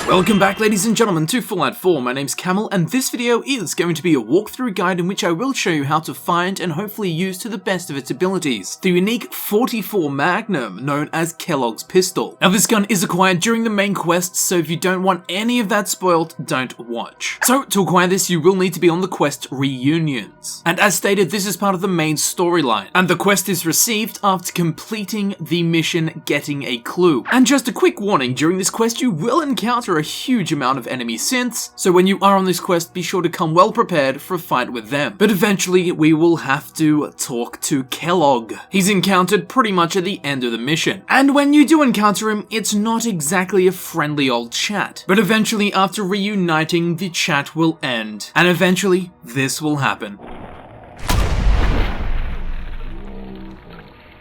Welcome back, ladies and gentlemen, to Fallout 4. My name's Camel, and this video is going to be a walkthrough guide in which I will show you how to find and hopefully use to the best of its abilities the unique 44 Magnum, known as Kellogg's pistol. Now, this gun is acquired during the main quest, so if you don't want any of that spoiled, don't watch. So, to acquire this, you will need to be on the quest Reunions. And as stated, this is part of the main storyline, and the quest is received after completing the mission Getting a Clue. And just a quick warning, during this quest you will encounter a huge amount of enemy synths, so when you are on this quest, be sure to come well prepared for a fight with them. But eventually, we will have to talk to Kellogg. He's encountered pretty much at the end of the mission. And when you do encounter him, it's not exactly a friendly old chat. But eventually, after reuniting, the chat will end. And eventually, this will happen.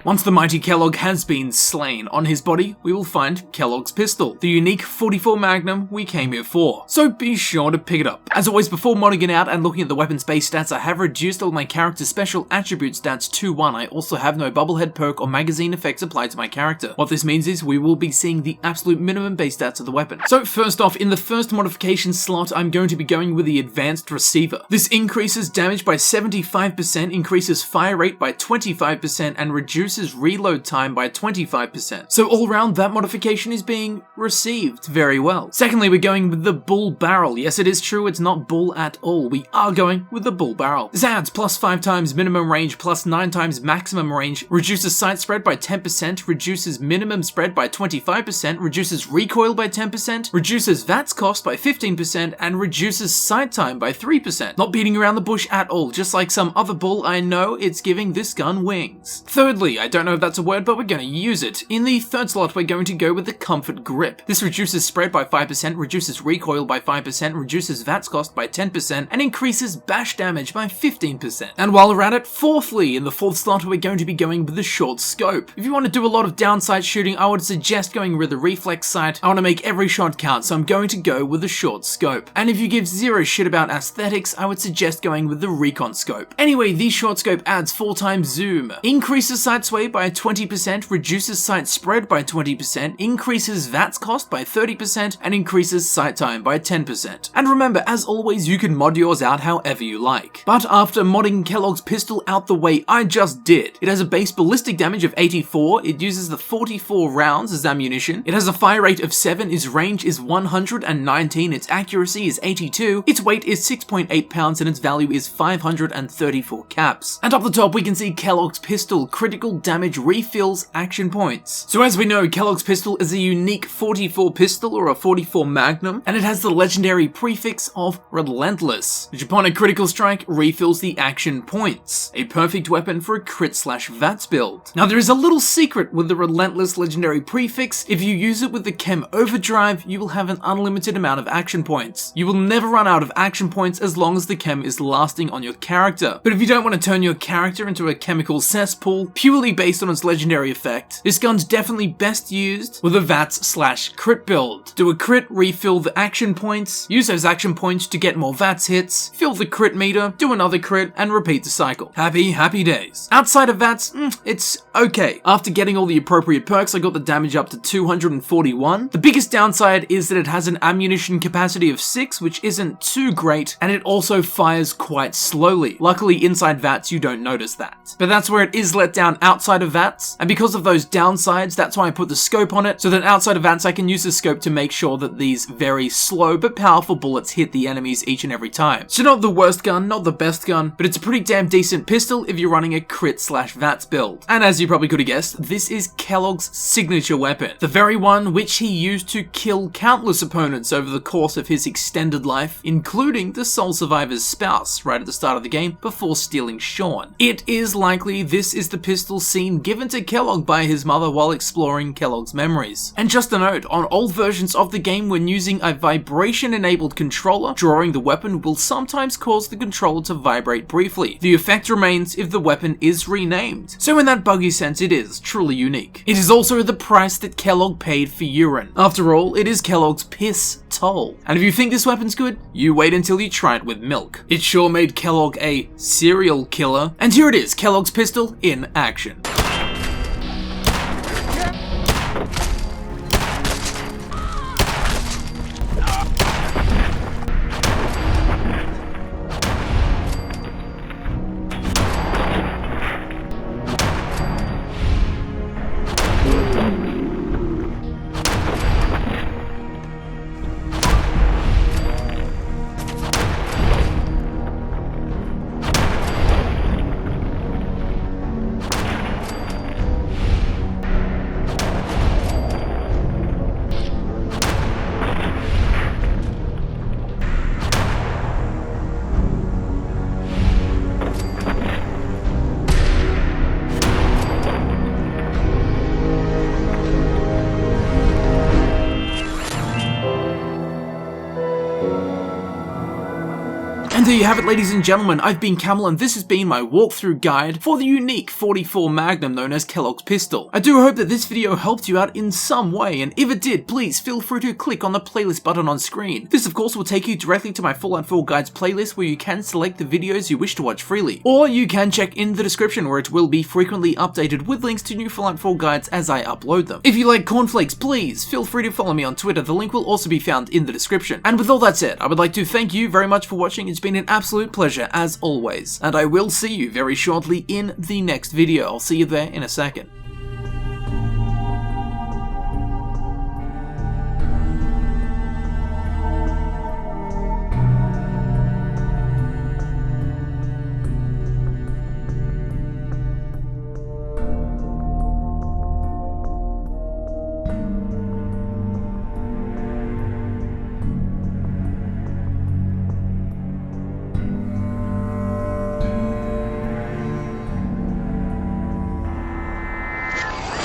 Once the mighty Kellogg has been slain, on his body we will find Kellogg's pistol, the unique 44 Magnum we came here for. So be sure to pick it up. As always, before modding it out and looking at the weapon's base stats, I have reduced all my character's special attribute stats to 1. I also have no bubblehead perk or magazine effects applied to my character. What this means is we will be seeing the absolute minimum base stats of the weapon. So first off, in the first modification slot, I'm going to be going with the advanced receiver. This increases damage by 75%, increases fire rate by 25%, and reduces reload time by 25%. So all around, that modification is being received very well. Secondly, we're going with the bull barrel. Yes, it is true, it's not bull at all. We are going with the bull barrel. This adds plus 5 times minimum range, plus 9 times maximum range, reduces sight spread by 10%, reduces minimum spread by 25%, reduces recoil by 10%, reduces VATS cost by 15%, and reduces sight time by 3%. Not beating around the bush at all. Just like some other bull I know, it's giving this gun wings. Thirdly, I don't know if that's a word, but we're going to use it. In the third slot, we're going to go with the Comfort Grip. This reduces spread by 5%, reduces recoil by 5%, reduces VATS cost by 10%, and increases bash damage by 15%. And while we're at it, fourthly, in the fourth slot, we're going to be going with the Short Scope. If you want to do a lot of downside shooting, I would suggest going with the Reflex Sight. I want to make every shot count, so I'm going to go with the Short Scope. And if you give zero shit about aesthetics, I would suggest going with the Recon Scope. Anyway, the Short Scope adds 4 times zoom, increases sight sway by 20%, reduces sight spread by 20%, increases VATS cost by 30%, and increases sight time by 10%. And remember, as always, you can mod yours out however you like. But after modding Kellogg's pistol out the way I just did, it has a base ballistic damage of 84, it uses the 44 rounds as ammunition, it has a fire rate of 7, its range is 119, its accuracy is 82, its weight is 6.8 pounds, and its value is 534 caps. And up the top we can see Kellogg's pistol, critical damage refills action points. So as we know, Kellogg's pistol is a unique 44 pistol or a 44 Magnum, and it has the legendary prefix of Relentless, which upon a critical strike refills the action points. A perfect weapon for a crit/VATS build. Now there is a little secret with the Relentless legendary prefix. If you use it with the Chem Overdrive, you will have an unlimited amount of action points. You will never run out of action points as long as the chem is lasting on your character. But if you don't want to turn your character into a chemical cesspool purely based on its legendary effect, this gun's definitely best used with a VATS/crit build. Do a crit, refill the action points, use those action points to get more VATS hits, fill the crit meter, do another crit, and repeat the cycle. Happy days. Outside of VATS, it's okay. After getting all the appropriate perks, I got the damage up to 241. The biggest downside is that it has an ammunition capacity of 6, which isn't too great, and it also fires quite slowly. Luckily, inside VATS, you don't notice that. But that's where it is let down outside of VATS, and because of those downsides, that's why I put the scope on it, so that outside of VATS I can use the scope to make sure that these very slow but powerful bullets hit the enemies each and every time. So not the worst gun, not the best gun, but it's a pretty damn decent pistol if you're running a crit/VATS build. And as you probably could have guessed, this is Kellogg's signature weapon, the very one which he used to kill countless opponents over the course of his extended life, including the sole survivor's spouse right at the start of the game before stealing Sean. It is likely this is the pistol scene given to Kellogg by his mother while exploring Kellogg's memories. And just a note, on old versions of the game, when using a vibration-enabled controller, drawing the weapon will sometimes cause the controller to vibrate briefly. The effect remains if the weapon is renamed. So in that buggy sense, it is truly unique. It is also the price that Kellogg paid for urine. After all, it is Kellogg's piss toll. And if you think this weapon's good, you wait until you try it with milk. It sure made Kellogg a serial killer. And here it is, Kellogg's pistol in action. And there you have it, ladies and gentlemen, I've been Camel and this has been my walkthrough guide for the unique 44 Magnum known as Kellogg's pistol. I do hope that this video helped you out in some way, and if it did, please feel free to click on the playlist button on screen. This of course will take you directly to my Fallout 4 guides playlist where you can select the videos you wish to watch freely. Or you can check in the description where it will be frequently updated with links to new Fallout 4 guides as I upload them. If you like cornflakes, please feel free to follow me on Twitter, the link will also be found in the description. And with all that said, I would like to thank you very much for watching. It's been an absolute pleasure as always, and I will see you very shortly in the next video. I'll see you there in a second.